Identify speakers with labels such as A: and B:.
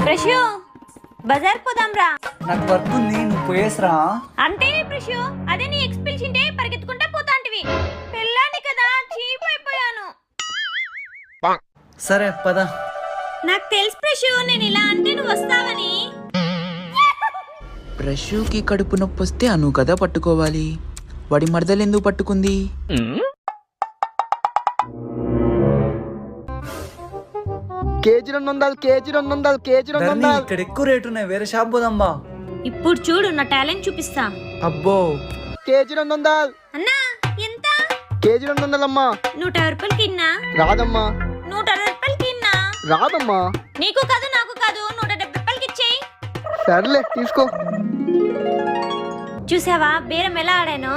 A: ప్రశు బజార్ పోదాంరా.
B: నాకు వర్క్ ఉంది, నువ్వు పోయేసరా.
A: అంటే ప్రశు అదే నీ ఎక్స్పెల్సింటే పరిగెత్తుకుంటా పోతాంటివి. పెళ్ళాని కదా చీప్ అయిపోయాను.
B: సరే పద.
A: నాకు తెలుసు ప్రశు, నేను ఇలా అంటే నువ్వు వస్తావని.
C: ప్రశుకి కడుపు నొప్పి వస్తే అను కదా పట్టుకోవాలి, వాడి మరదలు ఎందుకు పట్టుకుంది?
D: KG 200, KG 200, KG 200.
B: ఇక్కడ ఎక్కువ రేటు ఉన్నాయి, వేరే షాప్ పోదాంబా.
A: ఇప్పుడు చూడు నా టాలెంట్ చూపిస్తా.
B: అబ్బో
D: కేజీ 200.
A: అన్నా ఎంత?
D: కేజీ 200 అమ్మా.
A: 150 రూపాయలకి ఇన్నా.
D: రాదమ్మా.
A: 160 రూపాయలకి ఇన్నా.
D: రాదమ్మా.
A: నీకు కాదు నాకు కాదు, 170 రూపాయలకి ఇచ్చేయి.
D: సర్లే తీసుకో.
A: చూసావా బేరం ఎలా ఆడాను?